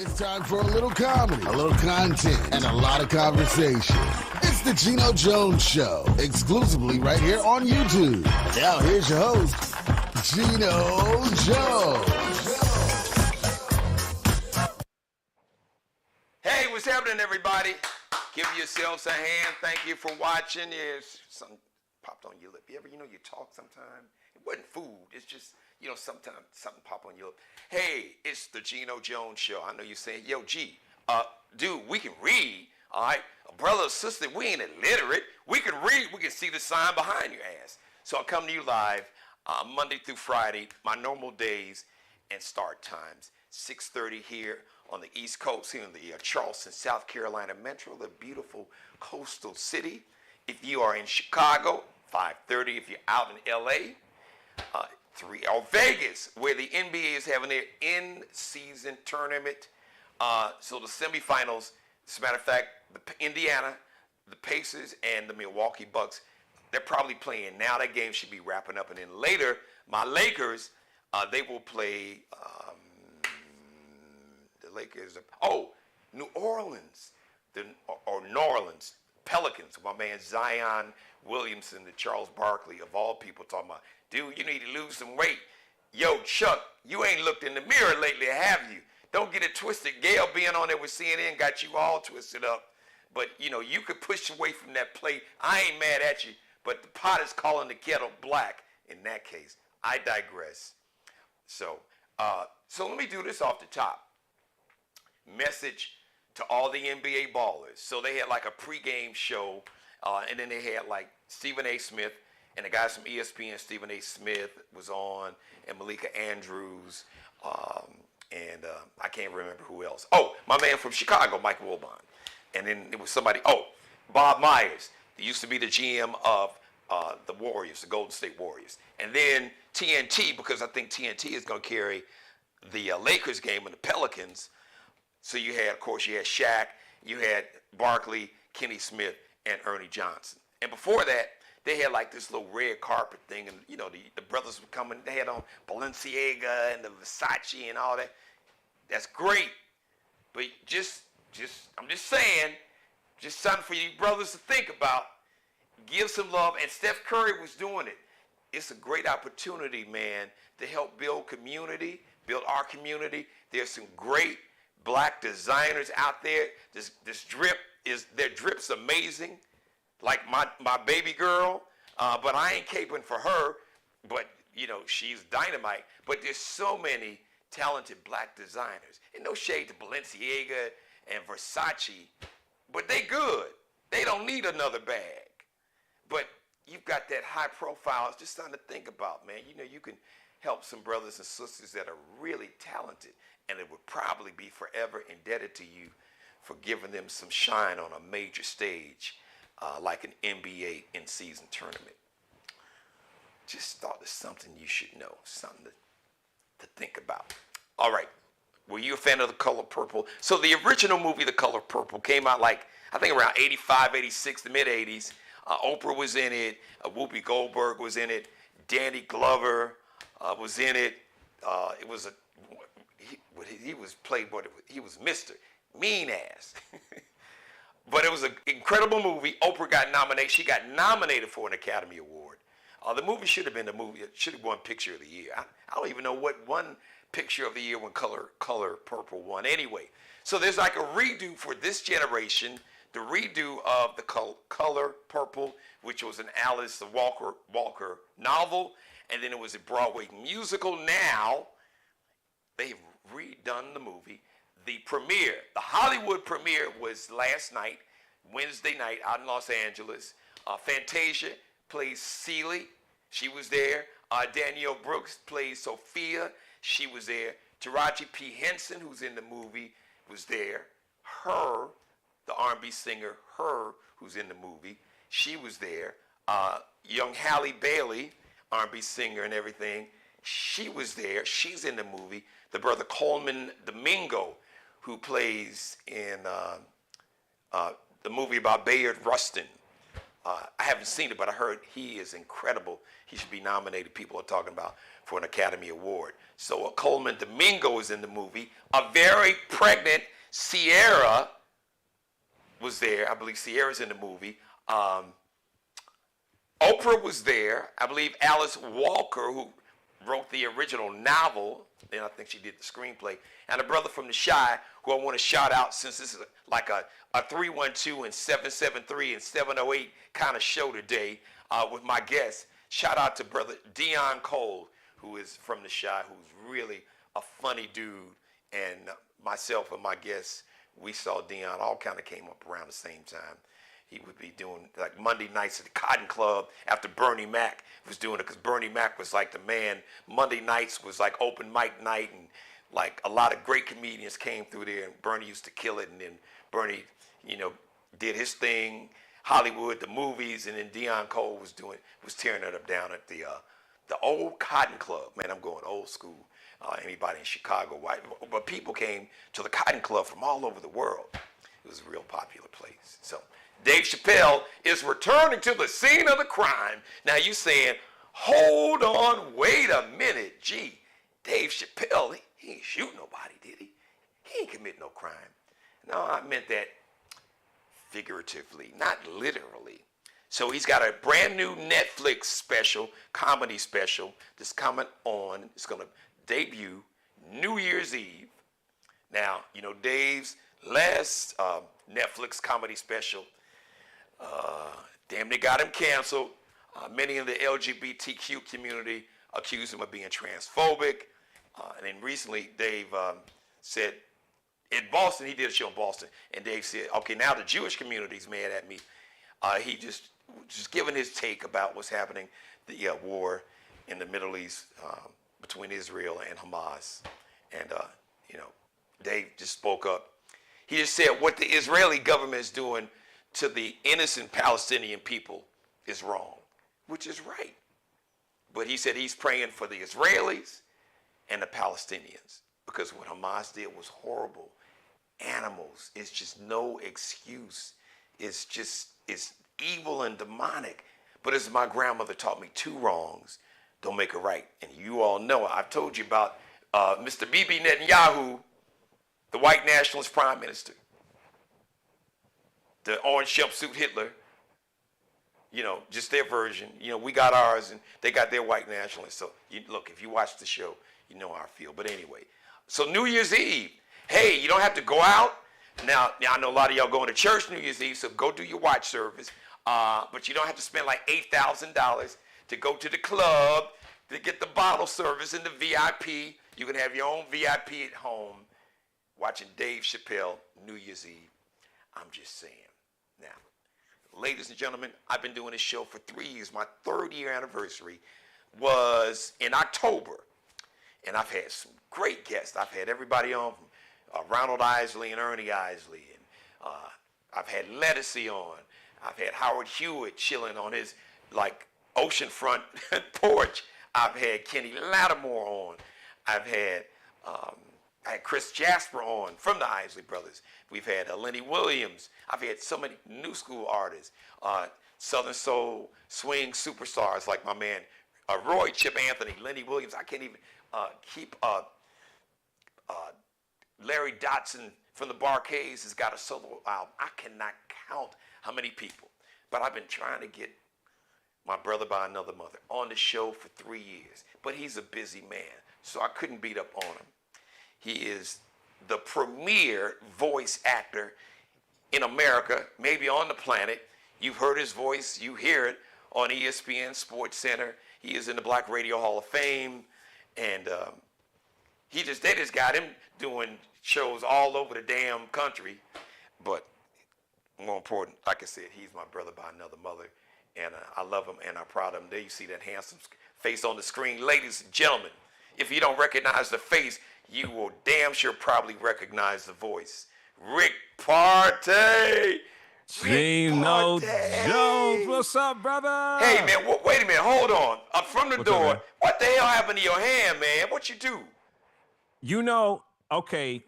It's time for a little comedy, a little content, and a lot of conversation. It's the Geno Jones Show, exclusively right here on YouTube. Now here's your host, Geno Jones. Hey, what's happening, everybody? Give yourselves a hand. Thank you for watching. Yes, something popped on your lip. You talk sometime. It wasn't food. It's just, sometimes something pop on your lip. Hey, it's the Geno Jones Show. I know you're saying, yo, G, dude, we can read, all right? Brother or sister, we ain't illiterate. We can read. We can see the sign behind your ass. So I come to you live Monday through Friday, my normal days and start times. 6:30 here on the East Coast, here in the Charleston, South Carolina metro, the beautiful coastal city. If you are in Chicago, 5:30. If you're out in LA, 3 or Vegas, where the NBA is having their in-season tournament. So the semifinals, as a matter of fact, Indiana, the Pacers, and the Milwaukee Bucks, they're probably playing now. That game should be wrapping up. And then later, my Lakers, they will play the Lakers. New Orleans, or New Orleans Pelicans. My man Zion Williamson, the Charles Barkley of all people, talking about, dude, you need to lose some weight. Yo, Chuck, you ain't looked in the mirror lately, have you? Don't get it twisted. Gail being on there with CNN got you all twisted up. But, you could push away from that plate. I ain't mad at you, but the pot is calling the kettle black in that case. I digress. So let me do this off the top. Message to all the NBA ballers. So they had like a pregame show, and then they had like Stephen A. Smith, and the guys from ESPN, Stephen A. Smith was on, and Malika Andrews, and I can't remember who else. Oh, my man from Chicago, Mike Wilbon. And then it was somebody, Bob Myers. He used to be the GM of the Warriors, the Golden State Warriors. And then TNT, because I think TNT is going to carry the Lakers game and the Pelicans. So you had Shaq, you had Barkley, Kenny Smith, and Ernie Johnson. And before that, they had like this little red carpet thing, and the brothers were coming. They had on Balenciaga and the Versace and all that. That's great, but I'm just saying, just something for you brothers to think about. Give some love, and Steph Curry was doing it. It's a great opportunity, man, to help build build our community. There's some great black designers out there. Their drip's amazing. Like my baby girl, but I ain't caping for her, but she's dynamite. But there's so many talented black designers. And no shade to Balenciaga and Versace, but they good. They don't need another bag. But you've got that high profile. It's just something to think about, man. You can help some brothers and sisters that are really talented, and it would probably be forever indebted to you for giving them some shine on a major stage, like an NBA in-season tournament. Just thought it's something you should know, something to think about. All right, were you a fan of The Color Purple? So the original movie, The Color Purple, came out I think around 85, 86, the mid-80s. Oprah was in it. Whoopi Goldberg was in it. Danny Glover was in it. He was Mr. Mean Ass. But it was an incredible movie. Oprah got nominated. She got nominated for an Academy Award. The movie should have been the movie. It should have won Picture of the Year. I don't even know what won Picture of the Year when Color Purple won. Anyway, so there's like a redo for this generation. The redo of The Color Purple, which was an Alice Walker novel, and then it was a Broadway musical. Now they've redone the movie. The Hollywood premiere was last night, Wednesday night, out in Los Angeles. Fantasia plays Celie. She was there. Danielle Brooks plays Sophia. She was there. Taraji P. Henson, who's in the movie, was there. The R&B singer, who's in the movie, she was there. Young Halle Bailey, R&B singer and everything, she was there. She's in the movie. The brother Coleman Domingo, who plays in the movie about Bayard Rustin, I haven't seen it, but I heard he is incredible. He should be nominated. People are talking about for an Academy Award. So Coleman Domingo is in the movie. A very pregnant Sierra was there. I believe Sierra's in the movie. Oprah was there. I believe Alice Walker, who wrote the original novel, and I think she did the screenplay, and a brother from the Chi, who I want to shout out since this is like a 312 and 773 and 708 kind of show today with my guests. Shout out to brother Dion Cole, who is from the Chi, who's really a funny dude, and myself and my guests, we saw Dion, all kind of came up around the same time. He would be doing like Monday nights at the Cotton Club after Bernie Mac was doing it, because Bernie Mac was like the man. Monday nights was like open mic night, and like a lot of great comedians came through there, and Bernie used to kill it, and then Bernie, did his thing, Hollywood, the movies, and then Dion Cole was tearing it up down at the old Cotton Club. Man, I'm going old school. Anybody in Chicago, but people came to the Cotton Club from all over the world. It was a real popular place. So Dave Chappelle is returning to the scene of the crime. Now you saying, hold on, wait a minute. Gee, Dave Chappelle, he ain't shoot nobody, did he? He ain't commit no crime. No, I meant that figuratively, not literally. So he's got a brand new Netflix special, comedy special, that's coming on. It's going to debut New Year's Eve. Now, Dave's last Netflix comedy special, damn, they got him canceled. Many in the LGBTQ community accused him of being transphobic. And then recently, Dave said, in Boston, he did a show in Boston, and Dave said, okay, now the Jewish community's mad at me. He just giving his take about what's happening, the war in the Middle East between Israel and Hamas. And, Dave just spoke up. He just said what the Israeli government is doing to the innocent Palestinian people is wrong, which is right. But he said he's praying for the Israelis and the Palestinians, because what Hamas did was horrible. Animals, it's just no excuse. It's evil and demonic. But as my grandmother taught me, two wrongs don't make a right. And you all know, I've told you about Mr. Bibi Netanyahu, the white nationalist prime minister, the orange jumpsuit Hitler, just their version. We got ours and they got their white nationalists. So look, if you watch the show, you know how I feel. But anyway, so New Year's Eve, hey, you don't have to go out. Now I know a lot of y'all going to church New Year's Eve, so go do your watch service. But you don't have to spend like $8,000 to go to the club to get the bottle service and the VIP. You can have your own VIP at home watching Dave Chappelle New Year's Eve. I'm just saying. Now, ladies and gentlemen, I've been doing this show for 3 years. My 3rd year anniversary was in October. And I've had some great guests. I've had everybody on from Ronald Isley and Ernie Isley. And I've had Lettucey on. I've had Howard Hewitt chilling on his oceanfront porch. I've had Kenny Lattimore on. I've had I had Chris Jasper on from the Isley Brothers. We've had Lenny Williams. I've had so many new school artists, Southern Soul swing superstars like my man Roy Chip Anthony, Lenny Williams. I can't even keep Larry Dotson from the Barcades has got a solo album. I cannot count how many people. But I've been trying to get my brother by another mother on the show for 3 years. But he's a busy man, so I couldn't beat up on him. He is the premier voice actor in America, maybe on the planet. You've heard his voice, you hear it on ESPN Sports Center. He is in the Black Radio Hall of Fame, and they just got him doing shows all over the damn country. But more important, like I said, he's my brother by another mother, and I love him and I'm proud of him. There you see that handsome face on the screen. Ladies and gentlemen, if you don't recognize the face, you will damn sure probably recognize the voice. Rick Partey! Geno Jones, what's up, brother? Hey, man, wait a minute, hold on. Up from the What's door, up, what the hell happened to your hand, man? What you do? Okay,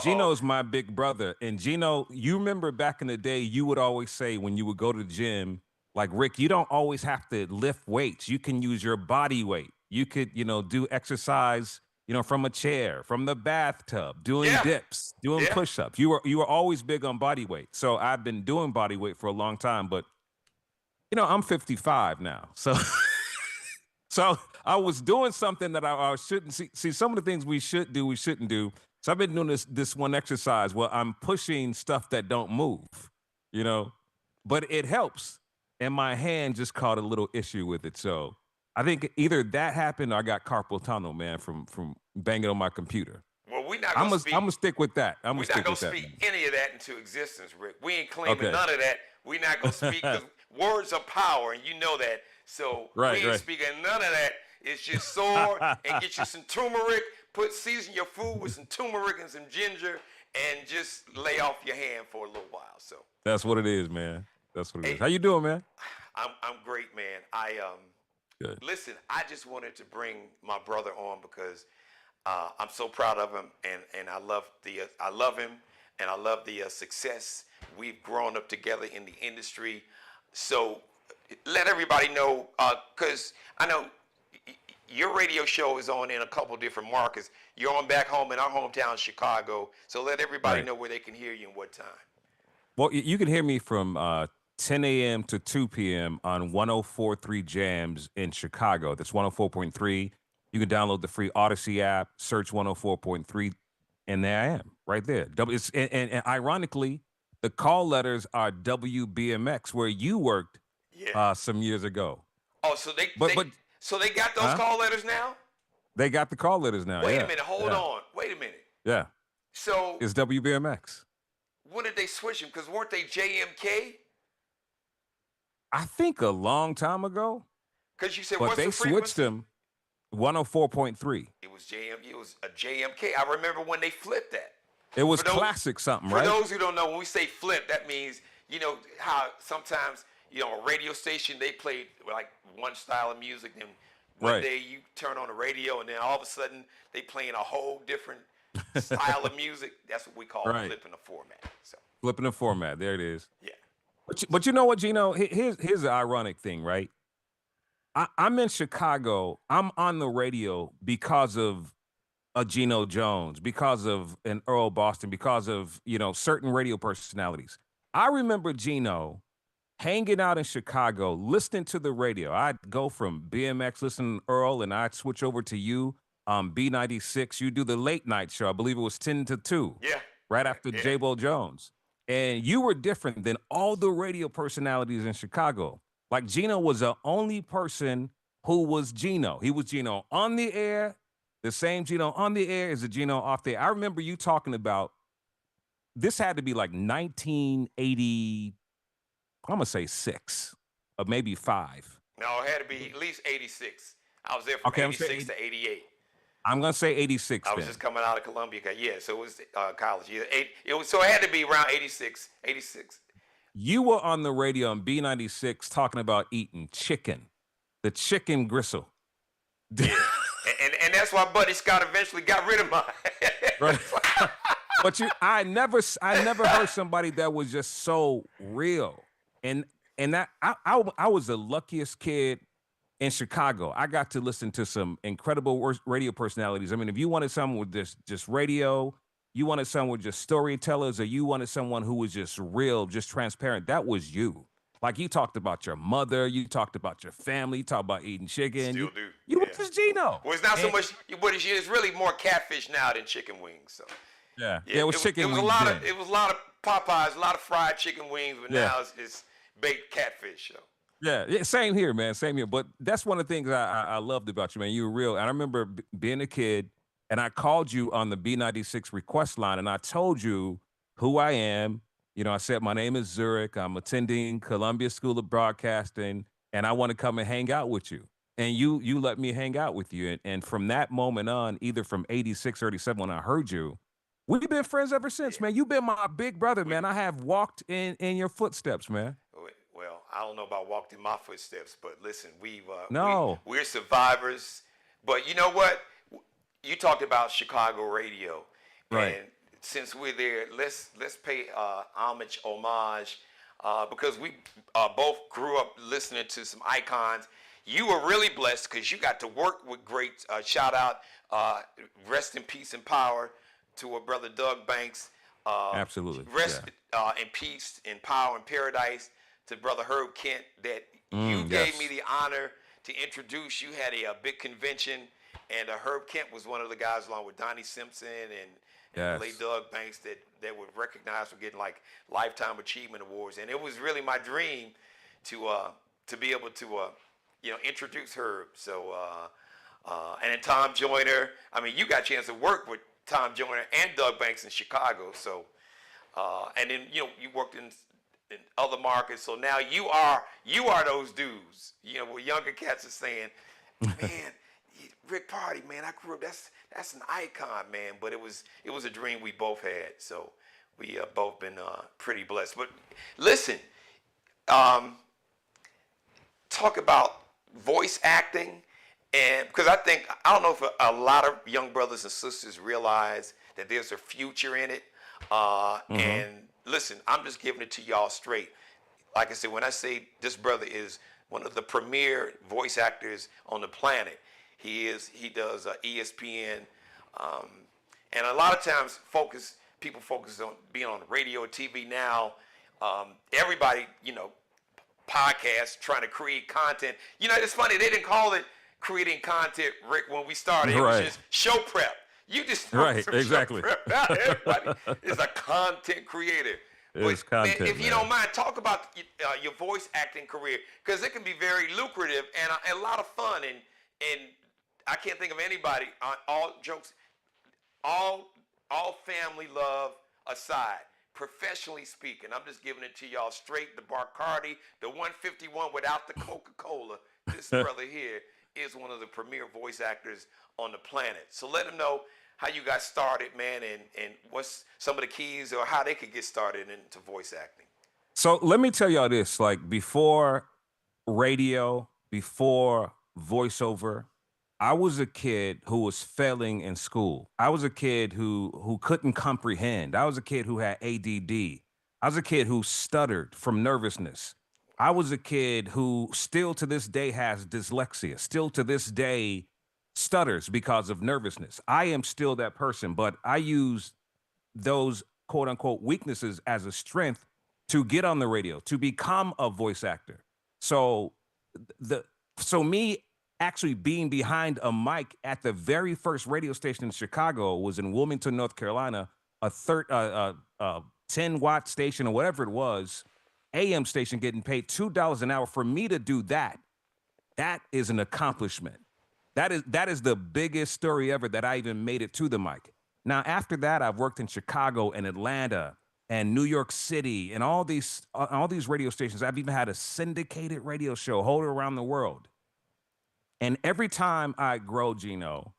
Geno's my big brother. And Geno, you remember back in the day, you would always say when you would go to the gym, Like, Rick, you don't always have to lift weights. You can use your body weight. You could, do exercise, from a chair, from the bathtub, doing Yeah, dips, doing yeah. push-ups. You were always big on body weight. So I've been doing body weight for a long time, but I'm 55 now. So I was doing something that I shouldn't see. Some of the things we should do, we shouldn't do. So I've been doing this one exercise where I'm pushing stuff that don't move, you know, but it helps. And my hand just caught a little issue with it. So I think either that happened or I got carpal tunnel, man, from banging on my computer. Well, we're not I'm gonna speak. gonna stick with that. I'm We're gonna not stick gonna with that. speak any of that into existence, Rick. We ain't claiming Okay. none of that. We're not gonna speak because words are power, and you know that. So Right, we ain't right. speaking none of that. It's just sword and get you some turmeric. Season your food with some turmeric and some ginger, and just lay off your hand for a little while. So That's what it is, man. That's what it is. Hey. How you doing, man? I'm great, man. Good. Listen. I just wanted to bring my brother on because I'm so proud of him, and I love him, and I love the success we've grown up together in the industry. So let everybody know, because I know your radio show is on in a couple different markets. You're on back home in our hometown, Chicago. So let everybody Right. know where they can hear you and what time. Well, you can hear me from 10 a.m. to 2 p.m. on 104.3 Jams in Chicago. That's 104.3. You can download the free Odyssey app, search 104.3, and there I am, right there. And ironically, the call letters are WBMX, where you worked Yeah. some years ago. Oh, so they got those Huh? call letters now? They got the call letters now. Wait yeah. a minute. Hold Yeah. on. Wait a minute. Yeah, So it's WBMX. when did they switch them? Because weren't they JMK? I think a long time ago, Because you said but what's they the switched frequency? them 104.3. It was a JMK. I remember when they flipped that. It was For those- classic something, For right? those who don't know, when we say flip, that means, how sometimes, a radio station, they played like one style of music, and one Right. day you turn on the radio, and then all of a sudden they playing a whole different style of music. That's what we call Right. flipping the format. So, Flipping the format. There it is. yeah. But you know what, Geno? Here's the ironic thing, right? I'm in Chicago. I'm on the radio because of a Geno Jones, because of an Earl Boston, because of, certain radio personalities. I remember Geno hanging out in Chicago, listening to the radio. I'd go from BMX, listening to Earl, and I'd switch over to you, B96. You do the late night show. I believe it was 10 to 2. Yeah. Right after Yeah. J-Bo Jones. And you were different than all the radio personalities in Chicago. Like, Geno was the only person who was Geno. He was Geno on the air, the same Geno on the air as the Geno off the air. I remember you talking about, this had to be like 1980, I'm going to say 6, or maybe 5. No, it had to be at least 86. I was there from Okay, I'm saying 86 to 88. I'm going to say 86 I was then. just coming out of Columbia. Yeah, so it was college. Yeah, so it had to be around 86. You were on the radio on B96 talking about eating chicken, the chicken gristle. And that's why Buddy Scott eventually got rid of mine. Right. But I never heard somebody that was just so real. And that I was the luckiest kid in Chicago. I got to listen to some incredible radio personalities. I mean, if you wanted someone with just radio, you wanted someone with just storytellers, or you wanted someone who was just real, just transparent, that was you. Like, you talked about your mother, you talked about your family, you talked about eating chicken. Still do. You were Yeah. just Geno. Well, it's not so much, but it's really more catfish now than chicken wings. So Yeah, it was chicken wings. It was a lot of Popeyes, a lot of fried chicken wings, but Yeah. now it's baked catfish. So. Yeah, same here, man. Same here. But that's one of the things I loved about you, man. You were real. And I remember being a kid, and I called you on the B96 request line, and I told you who I am. I said, my name is Zurich. I'm attending Columbia School of Broadcasting, and I want to come and hang out with you. And you let me hang out with you. And from that moment on, either from 86 or 87, when I heard you, we've been friends ever since, man. You've been my big brother, man. I have walked in your footsteps, man. Well, I don't know about walked in my footsteps, but listen, we're survivors. But you know what? You talked about Chicago radio, Right. and since we're there, let's pay homage because we both grew up listening to some icons. You were really blessed because you got to work with great, shout out, rest in peace and power to a brother Doug Banks. Absolutely. Rest in peace and power and paradise to brother Herb Kent, that you gave me the honor to introduce. You had a big convention, and Herb Kent was one of the guys, along with Donnie Simpson and late Doug Banks, that would recognize for getting like Lifetime Achievement Awards. And it was really my dream to be able to introduce Herb. So and then Tom Joyner. I mean, you got a chance to work with Tom Joyner and Doug Banks in Chicago. So and then you worked in other markets. So now you are those dudes. Where younger cats are saying, man, Rick Party, man, I grew up. That's an icon, man. But it was a dream we both had. So we both been pretty blessed. But listen, talk about voice acting, and because I don't know if a lot of young brothers and sisters realize that there's a future in it. And listen, I'm just giving it to y'all straight. Like I said, when I say this brother is one of the premier voice actors on the planet, he does ESPN, and a lot of times people focus on being on radio or TV now. Everybody, podcasts, trying to create content. It's funny, they didn't call it creating content, Rick, when we started. It was just show prep. You just exactly. Show prep. Not everybody is a content creator. It's content, man, if you don't mind, talk about your voice acting career, because it can be very lucrative and a lot of fun. And I can't think of anybody. All jokes, all family love aside, professionally speaking, I'm just giving it to y'all straight. The Bacardi, the 151 without the Coca-Cola. This brother here is one of the premier voice actors on the planet. So let them know how you got started, man, and what's some of the keys or how they could get started into voice acting. So let me tell y'all this, like before radio, before voiceover, I was a kid who was failing in school. I was a kid who couldn't comprehend. I was a kid who had ADD. I was a kid who stuttered from nervousness. I was a kid who still to this day has dyslexia, still to this day stutters because of nervousness. I am still that person, but I use those quote unquote weaknesses as a strength to get on the radio, to become a voice actor. So me actually being behind a mic at the very first radio station in Chicago was in Wilmington, North Carolina, a 10-watt station or whatever it was, AM station, getting paid $2 an hour. For me to do that is an accomplishment. That is the biggest story ever, that I even made it to the mic. Now, after that, I've worked in Chicago and Atlanta and New York City and all these radio stations. I've even had a syndicated radio show heard around the world. And every time I grow, Geno,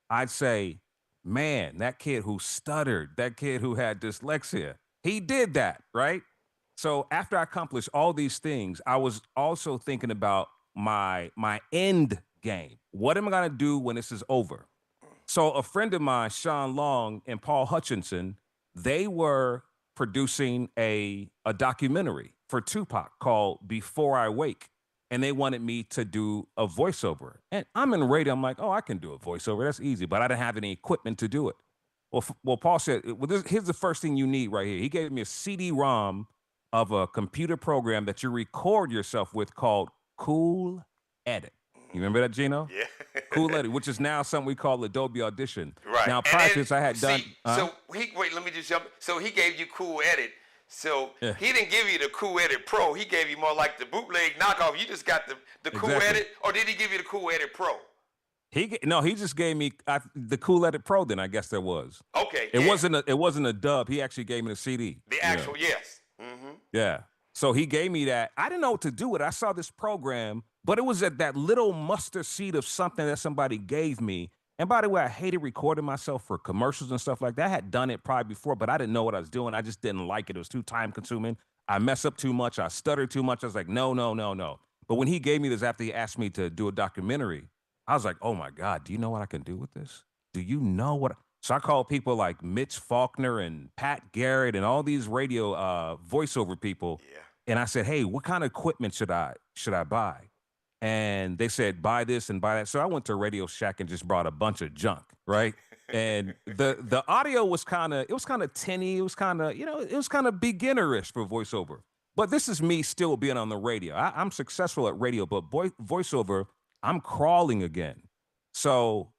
I'd say, man, that kid who stuttered, that kid who had dyslexia, he did that, right? So after I accomplished all these things, I was also thinking about my end game. What am I going to do when this is over? So a friend of mine, Sean Long and Paul Hutchinson, they were producing a documentary for Tupac called Before I Wake. And they wanted me to do a voiceover. And I'm in radio. I'm like, oh, I can do a voiceover. That's easy. But I didn't have any equipment to do it. Well, Paul said, well, here's the first thing you need right here. He gave me a CD-ROM of a computer program that you record yourself with called Cool Edit. You remember that, Geno? Yeah. Cool Edit, which is now something we call Adobe Audition. Right. Now, prior to this, I had done... So let me just jump. So he gave you Cool Edit. So he didn't give you the Cool Edit Pro. He gave you more like the bootleg knockoff. You just got the Cool Edit, or did he give you the Cool Edit Pro? He just gave me the Cool Edit Pro. Then I guess there was. Okay. It wasn't a dub. He actually gave me the CD. The actual, yes. Mm-hmm. Yeah. So he gave me that. I didn't know what to do with it. I saw this program, but it was at that little mustard seed of something that somebody gave me. And by the way, I hated recording myself for commercials and stuff like that. I had done it probably before, but I didn't know what I was doing. I just didn't like it. It was too time consuming. I mess up too much. I stuttered too much. I was like, no. But when he gave me this after he asked me to do a documentary, I was like, oh my God, do you know what I can do with this? Do you know what? So I called people like Mitch Faulkner and Pat Garrett and all these radio voiceover people. Yeah. and I said, hey, what kind of equipment should I buy? And they said, buy this and buy that. So I went to Radio Shack and just brought a bunch of junk, right? And the audio was kind of tinny. It was kind of, it was kind of beginnerish for voiceover. But this is me still being on the radio. I'm successful at radio, but voiceover, I'm crawling again. So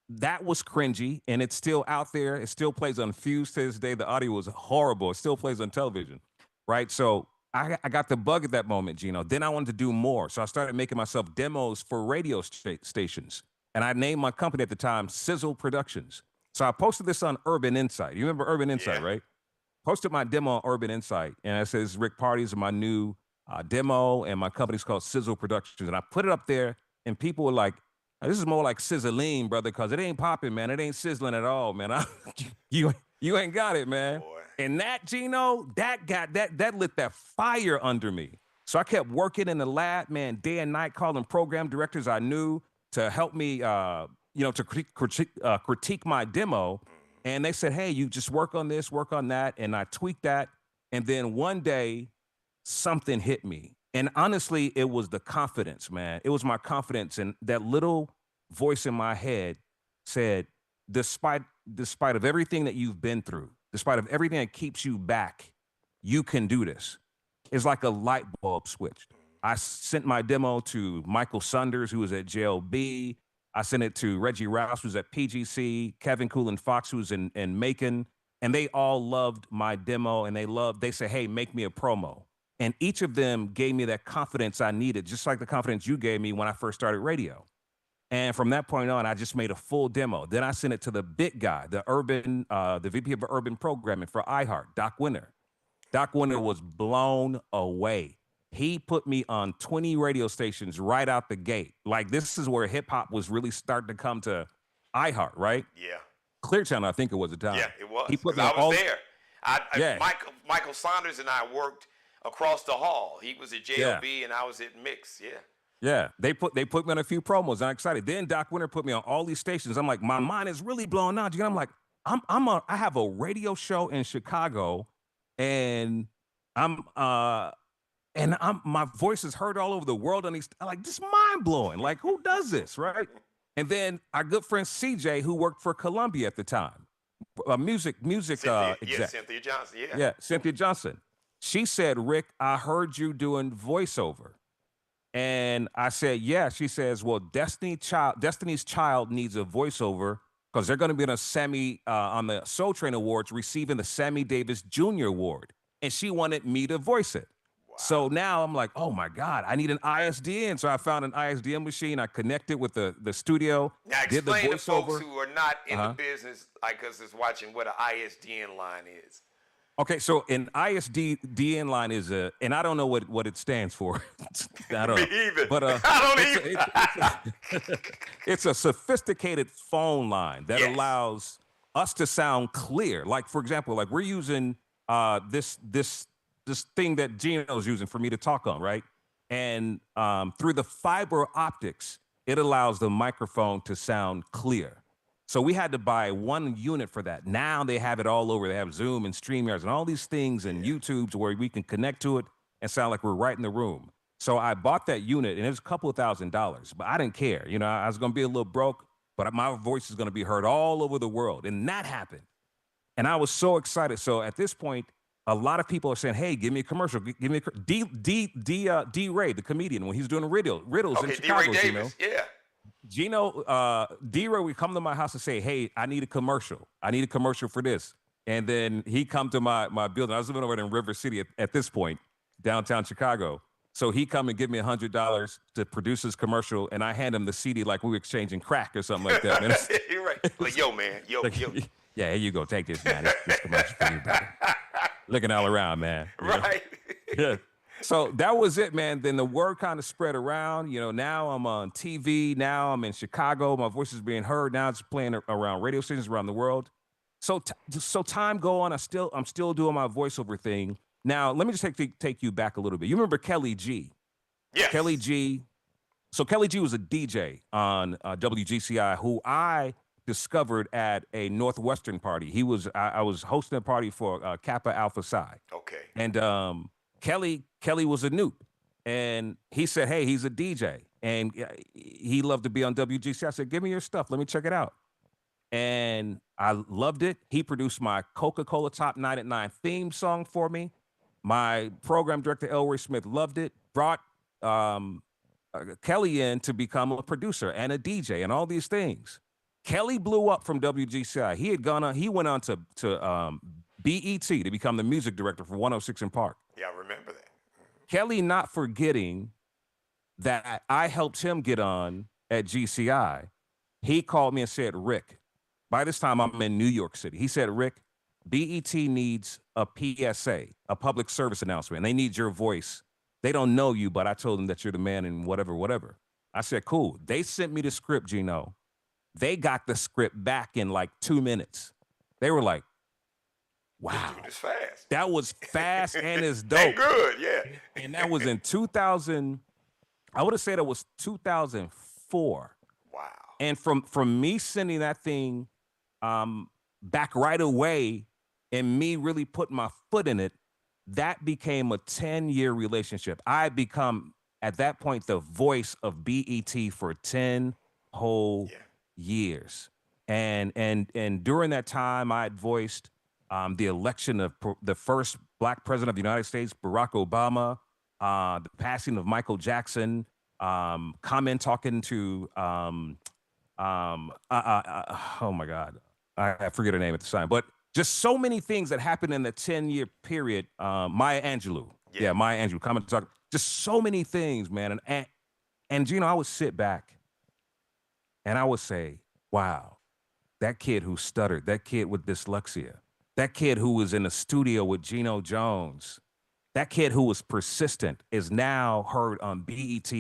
that was cringy, and it's still out there. It still plays on Fuse to this day. The audio was horrible. It still plays on television, right? So I got the bug at that moment, Geno. Then I wanted to do more. So I started making myself demos for radio stations. And I named my company at the time Sizzle Productions. So I posted this on Urban Insight. You remember Urban Insight, right? Posted my demo on Urban Insight. And it says, Rick Parties are my new demo, and my company's called Sizzle Productions. And I put it up there, and people were like, this is more like sizzling, brother, because it ain't popping, man. It ain't sizzling at all, man. You ain't got it, man. Boy. And that, Geno, that lit that fire under me. So I kept working in the lab, man, day and night, calling program directors I knew to help me, to critique my demo. And they said, hey, you just work on this, work on that. And I tweaked that. And then one day, something hit me. And honestly, it was the confidence, man. It was my confidence. And that little voice in my head said, despite of everything that you've been through, despite of everything that keeps you back, you can do this. It's like a light bulb switched. I sent my demo to Michael Saunders, who was at JLB. I sent it to Reggie Rouse, who's at PGC, Kevin Coolin Fox, who's in Macon. And they all loved my demo, and they said, hey, make me a promo. And each of them gave me that confidence I needed, just like the confidence you gave me when I first started radio. And from that point on, I just made a full demo. Then I sent it to the big guy, the VP of Urban Programming for iHeart, Doc Winter. Doc Winter was blown away. He put me on 20 radio stations right out the gate. Like, this is where hip hop was really starting to come to iHeart, right? Yeah. Clear Channel, I think it was at the time. Yeah, it was. He put me I on was there. Michael Saunders and I worked across the hall. He was at JLB and I was at Mix. Yeah. Yeah, they put me on a few promos. I'm excited. Then Doc Winter put me on all these stations. I'm like, my mind is really blown out. I'm like, I have a radio show in Chicago, and my voice is heard all over the world on these. Like, this mind blowing. Like, who does this, right? And then our good friend CJ, who worked for Columbia at the time, music Cynthia, exec. Cynthia Johnson. Yeah, Cynthia Johnson. She said, Rick, I heard you doing voiceover. And I said, yeah. She says, well, Destiny's Child needs a voiceover because they're going to be on the Soul Train Awards receiving the Sammy Davis Jr. Award. And she wanted me to voice it. Wow. So now I'm like, oh, my God, I need an ISDN. So I found an ISDN machine. I connected with the studio. Now explain to folks who are not in the business, like us, is watching, what an ISDN line is. Okay, so an ISDN line is and I don't know what it stands for. I don't Me either. But I don't either. It's a sophisticated phone line that allows us to sound clear. Like, for example, like we're using this thing that Geno's using for me to talk on, right? And through the fiber optics, it allows the microphone to sound clear. So we had to buy one unit for that. Now they have it all over. They have Zoom and StreamYards and all these things and YouTubes where we can connect to it and sound like we're right in the room. So I bought that unit, and it was a couple of $1,000s, but I didn't care. I was going to be a little broke, but my voice is going to be heard all over the world. And that happened. And I was so excited. So at this point, a lot of people are saying, hey, give me a commercial. Give me a D-Ray, the comedian, when he's doing riddles in Chicago. D-Ray Davis, Geno, D-Ray would come to my house and say, hey, I need a commercial. I need a commercial for this. And then he come to my building. I was living over in River City at this point, downtown Chicago. So he come and give me $100 to produce his commercial, and I hand him the CD like we were exchanging crack or something like that. Man. You're right. Like, yo, man. Yo. Yeah, here you go. Take this, man. This commercial for you, brother. Looking all around, man. Right. Yeah. So that was it, man. Then the word kind of spread around. Now I'm on TV. Now I'm in Chicago. My voice is being heard. Now it's playing around radio stations around the world. So time go on. I'm still doing my voiceover thing. Now let me just take you back a little bit. You remember Kelly G? Yes. Kelly G. So Kelly G was a DJ on WGCI who I discovered at a Northwestern party. I was hosting a party for Kappa Alpha Psi. Okay. And Kelly was a noob, and he said, "Hey, he's a DJ, and he loved to be on WGC." I said, "Give me your stuff. Let me check it out." And I loved it. He produced my Coca-Cola Top 9 at 9 theme song for me. My program director, Elroy Smith, loved it. Brought Kelly in to become a producer and a DJ and all these things. Kelly blew up from WGCI. He went on to BET to become the music director for 106 in Park. Yeah, I remember that. Kelly not forgetting that I helped him get on at GCI. He called me and said, "Rick," by this time I'm in New York City. He said, "Rick, BET needs a PSA, a public service announcement. They need your voice. They don't know you, but I told them that you're the man and whatever." I said, "Cool." They sent me the script, Geno. They got the script back in like 2 minutes. They were like, "Wow, Dude, it's fast. that was fast and it's dope." They good, yeah. And that was in 2000. I would have said it was 2004. Wow. And from me sending that thing back right away and me really putting my foot in it, that became a 10-year relationship. I become, at that point, the voice of BET for 10 whole years. And during that time, I had voiced the election of the first Black president of the United States, Barack Obama, the passing of Michael Jackson, talking to, oh my God, I forget her name at the time, but just so many things that happened in the 10-year period. Maya Angelou. Yeah, Maya Angelou, talking, just so many things, man. And Geno, I would sit back and I would say, wow, that kid who stuttered, that kid with dyslexia, that kid who was in the studio with Geno Jones, that kid who was persistent is now heard on BET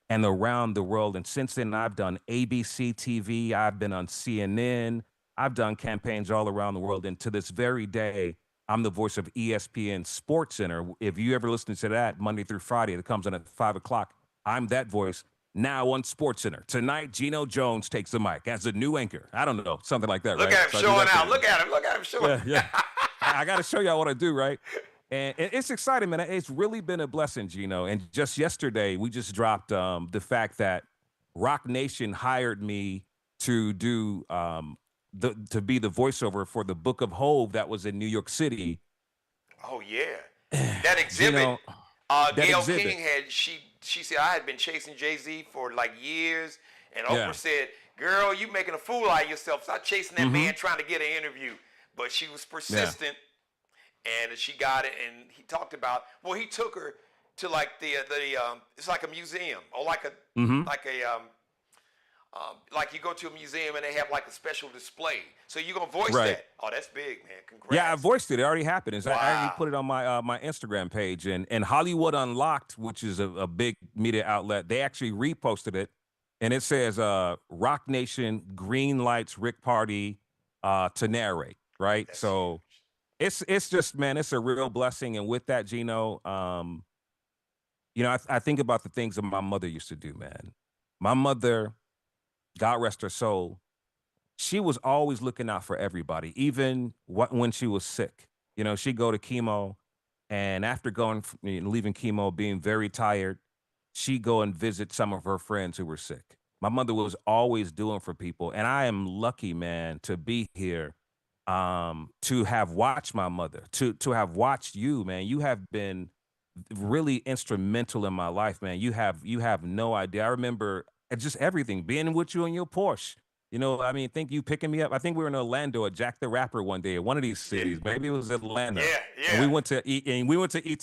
and around the world. And since then, I've done ABC TV, I've been on CNN, I've done campaigns all around the world. And to this very day, I'm the voice of ESPN Sports Center. If you ever listen to that Monday through Friday, it comes on at 5 o'clock. I'm that voice now on Sports Center. Tonight, Geno Jones takes the mic as a new anchor. I don't know, something like that, Look right? at him showing out. Look at him showing. Yeah. I got to show y'all what I do, right? And it's exciting, man. It's really been a blessing, Geno. And just yesterday, we just dropped the fact that Rock Nation hired me to do to be the voiceover for the Book of Hov that was in New York City. Oh yeah, that exhibit. Gayle King had she said I had been chasing Jay-Z for like years, and Oprah said, "Girl, you making a fool out of yourself. Stop chasing that man trying to get an interview." But she was persistent, and she got it. And he talked about, well, he took her to like the it's like a museum or like you go to a museum and they have like a special display. So you're gonna voice that? Oh, that's big, man. Congrats. Yeah, I voiced it. It already happened. Wow. I already put it on my my Instagram page, and Hollywood Unlocked, which is a big media outlet, they actually reposted it, and it says Rock Nation green lights Rick Party to narrate. Right. That's so huge. it's just, man, it's a real blessing. And with that, Geno, I think about the things that my mother used to do, man. My mother, God rest her soul, she was always looking out for everybody, even when she was sick. She'd go to chemo, and after leaving chemo, being very tired, she'd go and visit some of her friends who were sick. My mother was always doing for people, and I am lucky, man, to be here, to have watched my mother, to have watched you, man. You have been really instrumental in my life, man. You have no idea. I remember just everything, being with you in your Porsche. Think you picking me up. I think we were in Orlando at Jack the Rapper one day at one of these cities. Maybe it was Atlanta. Yeah. And we went to eat,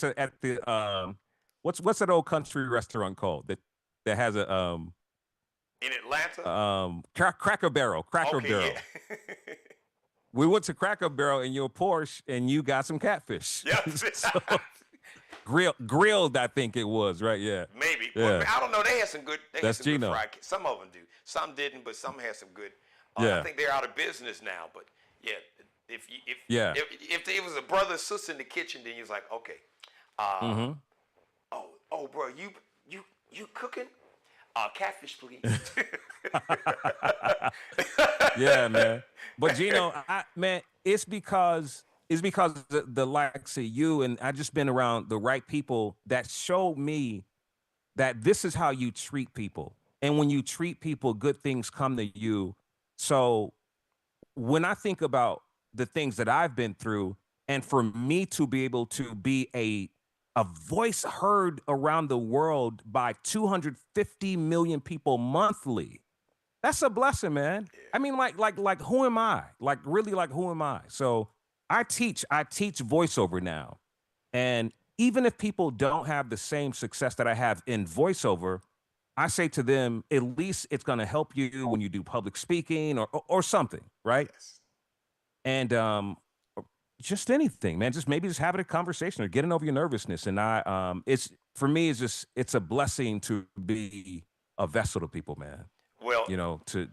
at the what's that old country restaurant called that has a in Atlanta? Cracker Barrel. Barrel. Yeah. We went to Cracker Barrel in your Porsche, and you got some catfish. Yeah. Grilled, I think it was, right? Yeah. Maybe. Yeah. Well, I don't know. They had some good. They That's had some Geno. good fried. Some of them do. Some didn't, but some had some good. Yeah. I think they're out of business now. But yeah, if it was a brother or sister in the kitchen, then you was like, okay. Oh, bro, you cooking? Catfish, please. Yeah, man. But Geno, man, it's because is because the likes of you, and I just been around the right people that showed me that this is how you treat people. And when you treat people, good things come to you. So when I think about the things that I've been through, and for me to be able to be a voice heard around the world by 250 million people monthly, that's a blessing, man. I mean, like, who am I? Like, really, like, who am I? So I teach voiceover now, and even if people don't have the same success that I have in voiceover, I say to them, at least it's going to help you when you do public speaking or something, right? Yes. And just anything, man. Just maybe just having a conversation or getting over your nervousness. And it's for me, it's a blessing to be a vessel to people, man. Well, You know, to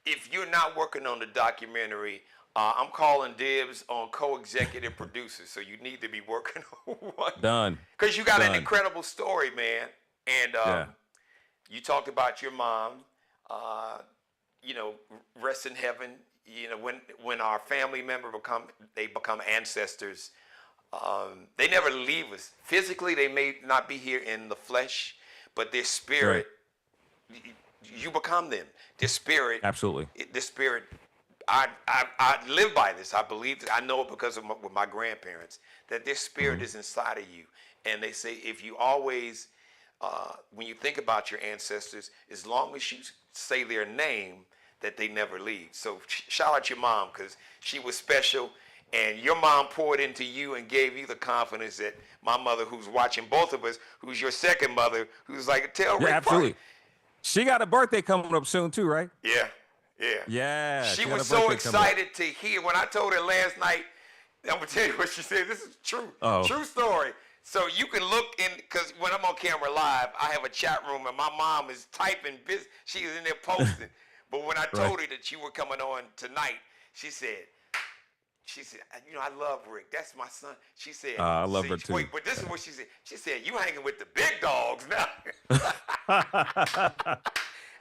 if you're not working on the documentary, I'm calling dibs on co-executive producers. So you need to be working on one. done, Because you got an done. incredible story, man. And Yeah, you talked about your mom. You know, rest in heaven. You know, when our family member become ancestors, they never leave us. Physically, they may not be here in the flesh, but their right. spirit, you become them. Their spirit, Absolutely. the spirit. I live by this. I believe. I know it because of with my grandparents that their spirit is inside of you. And they say if you always, when you think about your ancestors, as long as you say their name, that they never leave. So shout out your mom because she was special. And your mom poured into you and gave you the confidence that my mother, who's watching both of us, who's your second mother, who's like, tell Yeah, Rick absolutely. Party. She got a birthday coming up soon too, right? Yeah, yeah. Yeah, She she got was a so birthday coming up. excited to hear. When I told her last night, I'm going to tell you what she said. This is true. Oh. True story. So you can look in, because when I'm on camera live, I have a chat room and my mom is typing, she is in there posting. But when I told her that you were coming on tonight, she said, you know, I love Rick. That's my son. She said, I love her too. wait, but this is what she said. She said, you hanging with the big dogs now.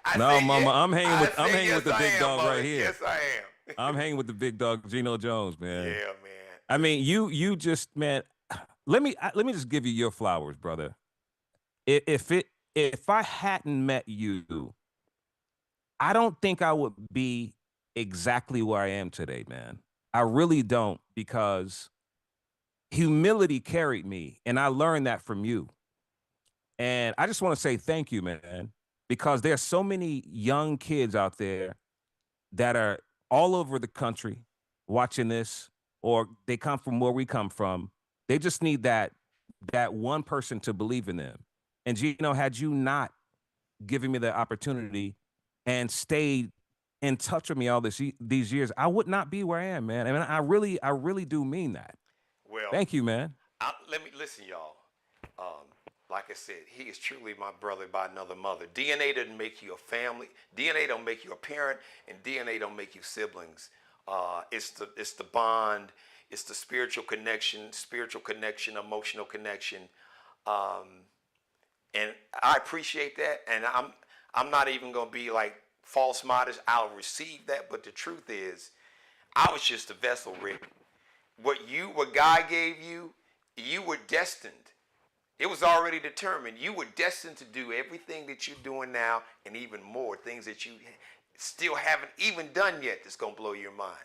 I No, said, mama, yeah. I'm hanging with Yes, the I big am, dog Mother. right here. Yes, I am. I'm hanging with the big dog, Geno Jones, man. Yeah, man. I mean, you just, man. Let me just give you your flowers, brother. If I hadn't met you, I don't think I would be exactly where I am today, man. I really don't, because humility carried me, and I learned that from you. And I just want to say thank you, man, because there's so many young kids out there that are all over the country watching this, or they come from where we come from. They just need that one person to believe in them. And had you not given me the opportunity and stayed in touch with me all these years, I would not be where I am, man. I mean, I really do mean that. Well, Thank you, man. let me listen, y'all. Like I said, he is truly my brother by another mother. DNA doesn't make you a family. DNA don't make you a parent, and DNA don't make you siblings. It's the bond. It's the spiritual connection, emotional connection. And I appreciate that. And I'm not even gonna be like false modest. I'll receive that. But the truth is, I was just a vessel, Rick. What God gave you, you were destined. It was already determined. You were destined to do everything that you're doing now and even more, things that you still haven't even done yet that's going to blow your mind.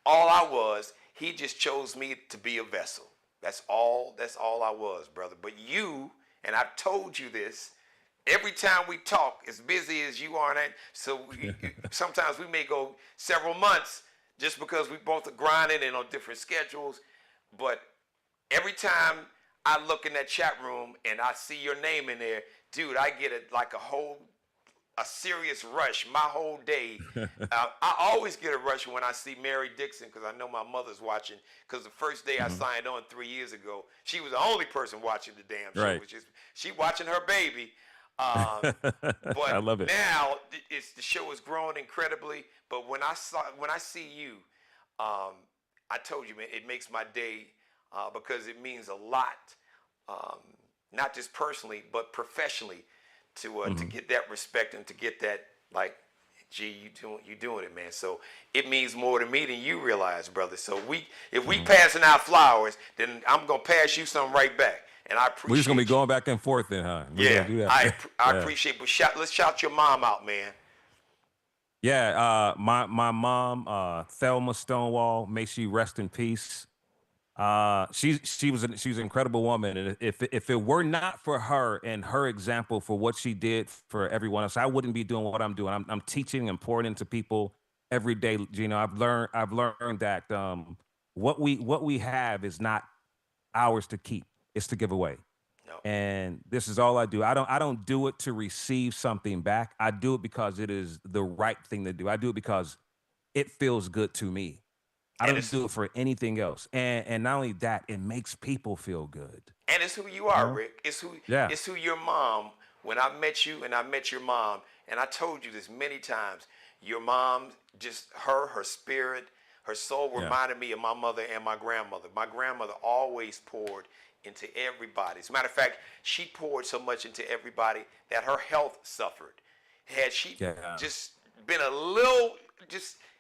All I was, he just chose me to be a vessel. That's all I was, brother. But you, and I've told you this, every time we talk, as busy as you are, so sometimes we may go several months just because we both are grinding and on different schedules. But every time I look in that chat room and I see your name in there, dude, I get a serious rush my whole day. I always get a rush when I see Mary Dixon, because I know my mother's watching, because the first day I signed on 3 years ago, she was the only person watching the damn show. Right. She watching her baby. But I love it. now the show is growing incredibly. But when I see you, I told you, man, it makes my day. Because it means a lot, not just personally, but professionally, to get that respect and to get that, like, G, you doing it, man. So it means more to me than you realize, brother. So if we passing out flowers, then I'm gonna pass you some right back. And I appreciate We're just gonna be you. going back and forth then, huh? We're Yeah, gonna do that. I Yeah. appreciate. But let's shout your mom out, man. Yeah, my mom, Thelma Stonewall, may she rest in peace. She was an incredible woman, and if it were not for her and her example for what she did for everyone else, I wouldn't be doing what I'm doing. I'm teaching and pouring into people every day. You know, I've learned that what we have is not ours to keep; it's to give away. No. And this is all I do. I don't do it to receive something back. I do it because it is the right thing to do. I do it because it feels good to me. I And don't do it for anything else. And not only that, it makes people feel good. And it's who you are, know? Rick. Yeah. It's who your mom. When I met you and I met your mom, and I told you this many times, your mom, just her spirit, her soul reminded me of my mother and my grandmother. My grandmother always poured into everybody. As a matter of fact, she poured so much into everybody that her health suffered. Had she just been a little,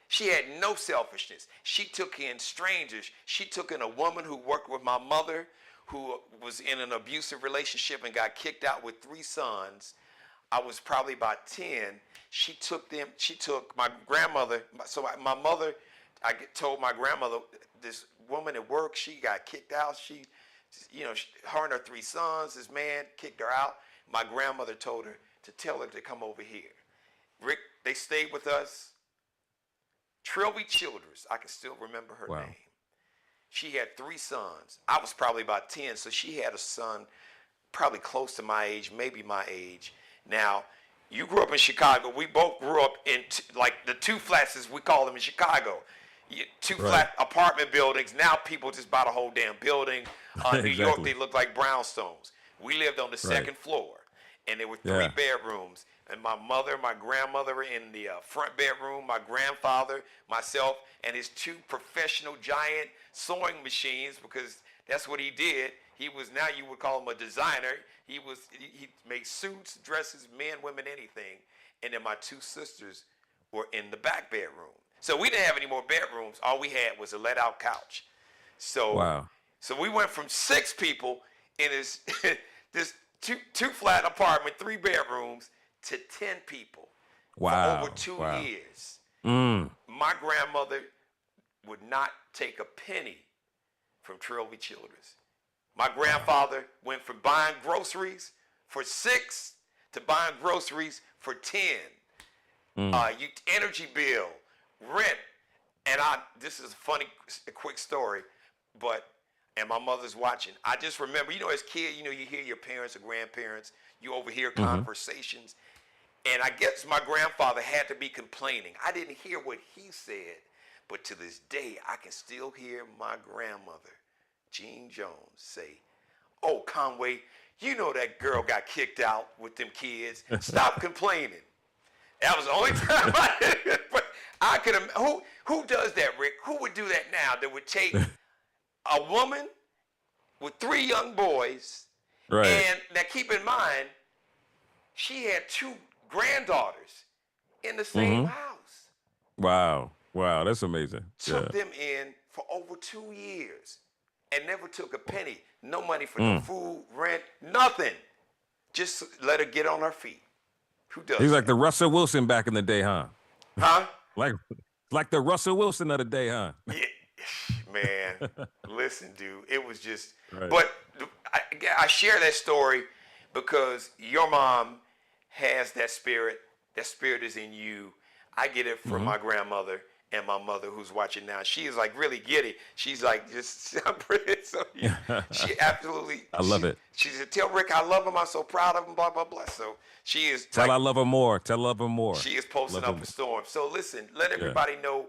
she had no selfishness. She took in strangers. She took in a woman who worked with my mother, who was in an abusive relationship and got kicked out with 3 sons. I was probably about 10. She took my grandmother. So my mother, told my grandmother, this woman at work, she got kicked out. Her and her 3 sons, this man kicked her out. My grandmother told her to tell her to come over here. Rick, they stayed with us. Trilby Childress, I can still remember her name. She had 3 sons. I was probably about 10, so she had a son probably close to my age, maybe my age. Now, you grew up in Chicago. We both grew up in like the 2 flats, as we call them in Chicago. 2 flat apartment buildings. Now people just buy the whole damn building. New York, they look like brownstones. We lived on the 2nd floor, and there were 3 bedrooms. And my mother, my grandmother were in the front bedroom, my grandfather, myself, and his 2 professional giant sewing machines, because that's what he did. He was, now you would call him a designer. He made suits, dresses, men, women, anything. And then my 2 sisters were in the back bedroom. So we didn't have any more bedrooms. All we had was a let-out couch. So so we went from 6 people in this 2 flat apartment, 3 bedrooms, to 10 people for over 2 years. My grandmother would not take a penny from Trilby Childress. My grandfather went from buying groceries for 6 to buying groceries for 10. Energy bill, rent, and this is a quick story, and my mother's watching. I just remember, as a kid, you hear your parents or grandparents, you overhear conversations. And I guess my grandfather had to be complaining. I didn't hear what he said, but to this day, I can still hear my grandmother, Jean Jones, say, "Oh, Conway, that girl got kicked out with them kids. Stop complaining." That was the only time but I could have, who does that, Rick? Who would do that now? That would take a woman with 3 young boys, and now keep in mind, she had 2 granddaughters in the same house. Wow, that's amazing. Took them in for over 2 years and never took a penny. No money for no food, rent, nothing. Just let her get on her feet. Who does He's that? like the Russell Wilson back in the day, huh? Huh? Like the Russell Wilson of the day, huh? Yeah, man. Listen, dude, it was just. But I share that story because your mom has that spirit. That spirit is in you. I get it from my grandmother and my mother, who's watching now. She is like really giddy. She's like just. She absolutely. I love it. She said, "Tell Rick I love him. I'm so proud of him." Blah blah blah. So she is. Tell I love her more. Tell love her more. She is posting up a storm. So listen, let everybody know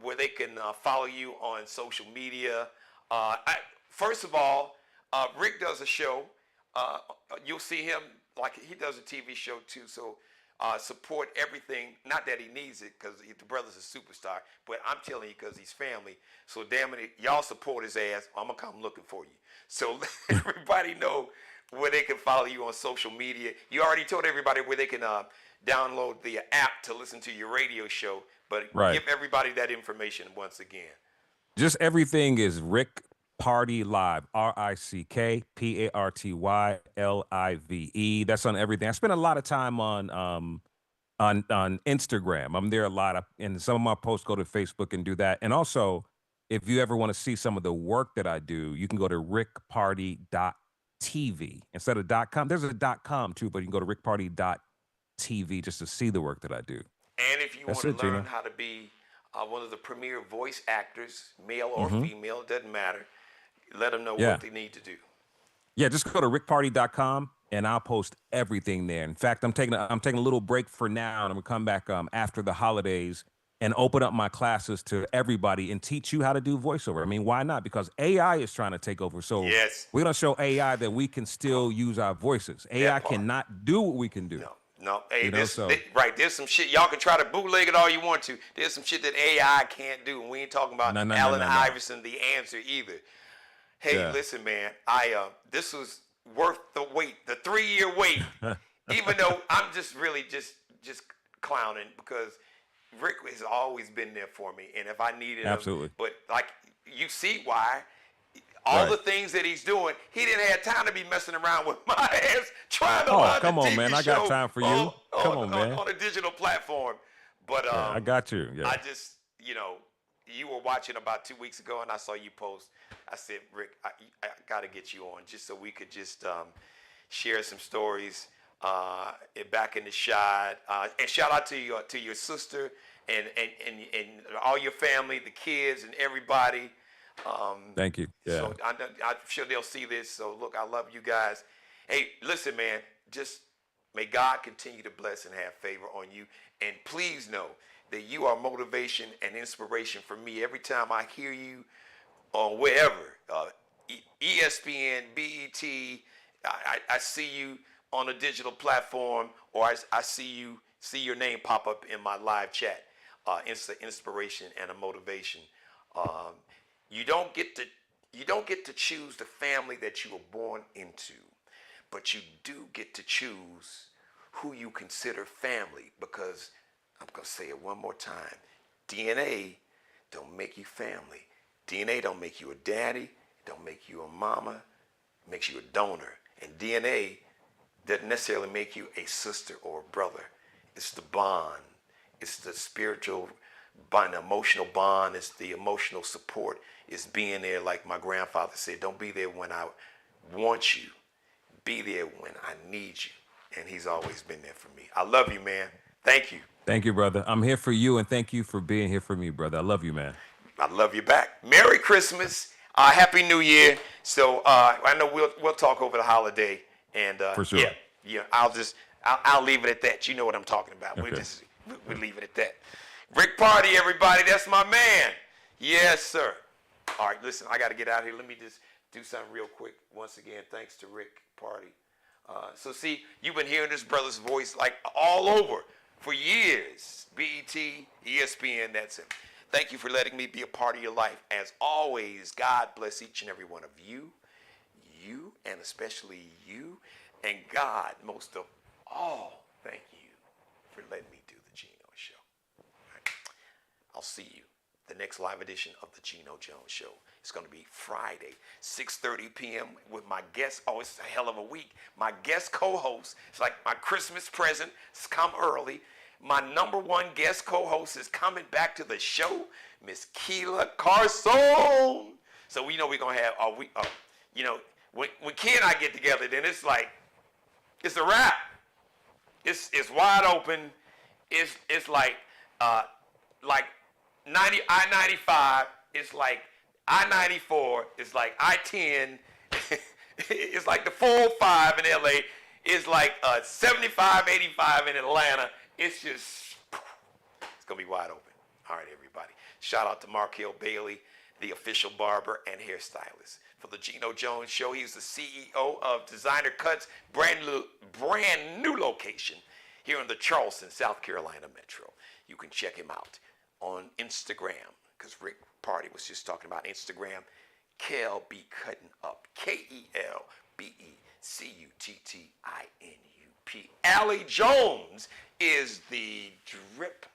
where they can follow you on social media. First of all, Rick does a show. You'll see him, like he does a TV show too. So support everything. Not that he needs it, because the brother's a superstar, but I'm telling you because he's family. So damn it, y'all support his ass. I'm gonna come looking for you. So let everybody know where they can follow you on social media. You already told everybody where they can download the app to listen to your radio show. But Right. give everybody that information once again. Just everything is Rick Party Live. RickPartyLive. That's on everything. I spend a lot of time on Instagram. I'm there a lot, and some of my posts go to Facebook and do that. And also, if you ever want to see some of the work that I do, you can go to rickparty.tv instead of .com. There's a .com too, but you can go to rickparty.tv just to see the work that I do. And if you That's want to it, learn Geno. how to be one of the premier voice actors, male or female, it doesn't matter. Let them know Yeah. what they need to do. Yeah, just go to rickparty.com and I'll post everything there. In fact, I'm taking a little break for now, and I'm gonna come back after the holidays and open up my classes to everybody and teach you how to do voiceover. I mean, why not? Because AI is trying to take over. So Yes. we're gonna show AI that we can still use our voices. AI part. cannot do what we can do. No. Hey, You know, so- there's some shit. Y'all can try to bootleg it all you want to. There's some shit that AI can't do. And we ain't talking about No. Allen Iverson, the answer either. Hey, Yeah. listen, man. This was worth the wait, the 3-year wait. Even though I'm just really just clowning, because Rick has always been there for me. And if I needed Absolutely. him, but like you see why. All Right. the things that he's doing, he didn't have time to be messing around with my ass trying to Oh, line come the on, TV man. I got show time for you. Come on, man. on a digital platform. But Yeah, I got you. Yeah. I just, you were watching about 2 weeks ago, and I saw you post. I said, Rick, I got to get you on just so we could just share some stories back in the shot. And shout out to your sister and all your family, the kids, and everybody. Thank you. Yeah. So I'm sure they'll see this. So look, I love you guys. Hey, listen, man, just may God continue to bless and have favor on you. And please know that you are motivation and inspiration for me every time I hear you on wherever, ESPN, BET, I see you on a digital platform, or I see your name pop up in my live chat. It's an inspiration and a motivation. You don't get to choose the family that you were born into, but you do get to choose who you consider family, because I'm going to say it one more time. DNA don't make you family. DNA don't make you a daddy, don't make you a mama, it makes you a donor. And DNA doesn't necessarily make you a sister or a brother. It's the bond. It's the spiritual bond, emotional bond. It's the emotional support. It's being there, like my grandfather said, don't be there when I want you. Be there when I need you. And he's always been there for me. I love you, man. Thank you. Thank you, brother. I'm here for you, and thank you for being here for me, brother. I love you, man. I love you back. Merry Christmas. Happy New Year. So I know we'll talk over the holiday. And For sure. Yeah. I'll leave it at that. You know what I'm talking about. Okay. We'll leave it at that. Rick Party, everybody. That's my man. Yes, sir. All right, listen, I got to get out of here. Let me just do something real quick. Once again, thanks to Rick Party. So see, you've been hearing this brother's voice like all over for years. BET, ESPN, that's him. Thank you for letting me be a part of your life. As always, God bless each and every one of you, and especially you, and God, most of all, thank you for letting me do the Geno Show. All right. I'll see you the next live edition of the Geno Jones Show. It's going to be Friday, 6:30 p.m. with my guest. Oh, it's a hell of a week. My guest co-host, it's like my Christmas present. It's come early. My number one guest co-host is coming back to the show, Miss Keela Carson. So we know we're going to have, when Key and I get together, then it's like, it's a wrap. It's wide open. It's like I-95. It's like I-94. It's like I-10. It's like the 405 in LA. It's like 75, 85 in Atlanta. It's going to be wide open. All right, everybody. Shout out to Markel Bailey, the official barber and hairstylist. For the Geno Jones Show, he's the CEO of Designer Cuts, brand new location here in the Charleston, South Carolina metro. You can check him out on Instagram, because Rick Party was just talking about Instagram. Kel be cutting up. KelBeCuttinu. RP. Allie Jones is the drip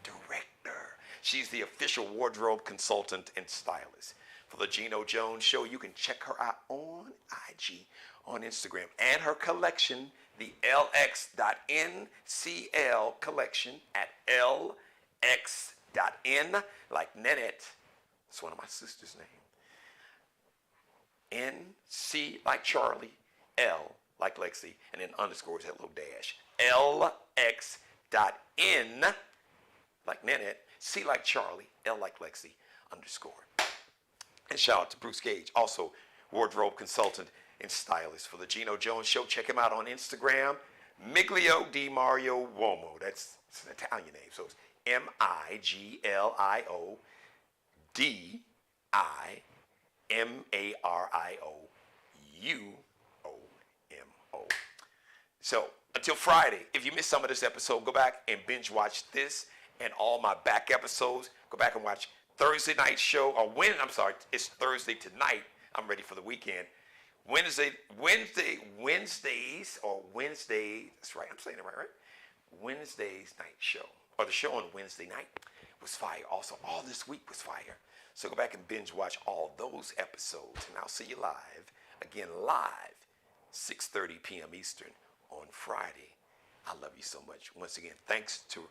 director. She's the official wardrobe consultant and stylist for the Geno Jones Show. You can check her out on IG, on Instagram, and her collection, the LX.NCL collection at LX.N, like Nanette. That's one of my sister's names. NC like Charlie, L like Lexi, and then underscores that little dash. LX.N like Nanette, C like Charlie, L like Lexi, underscore. And shout out to Bruce Gage, also wardrobe consultant and stylist for the Geno Jones Show. Check him out on Instagram, Miglio Di Mario Uomo. That's an Italian name, so it's MIGLIODIMARIOUOMO. So until Friday, if you missed some of this episode, go back and binge watch this and all my back episodes. Go back and watch Thursday night show, or it's Thursday tonight. I'm ready for the weekend. Wednesdays, that's right, I'm saying it right? Wednesday's night show, or the show on Wednesday night was fire. Also, all this week was fire. So go back and binge watch all those episodes, and I'll see you live, 6:30 p.m. Eastern on Friday. I love you so much. Once again, thanks to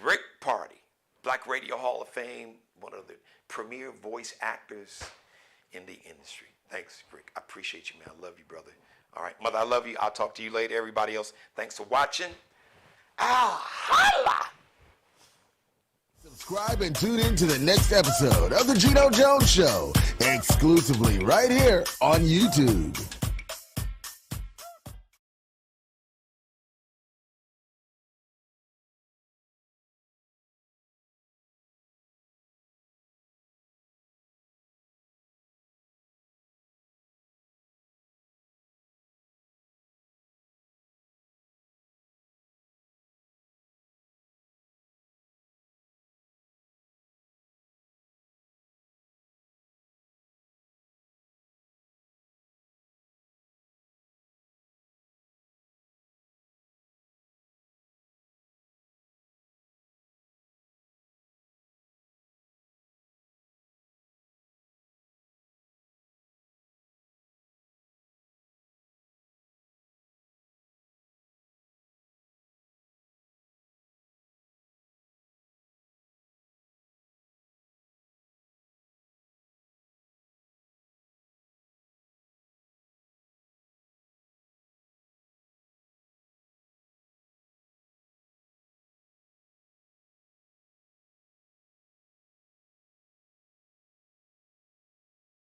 Rick Party, Black Radio Hall of Fame, one of the premier voice actors in the industry. Thanks, Rick. I appreciate you, man. I love you, brother. All right, Mother, I love you. I'll talk to you later. Everybody else, thanks for watching. Holla! Subscribe and tune in to the next episode of The Geno Jones Show, exclusively right here on YouTube.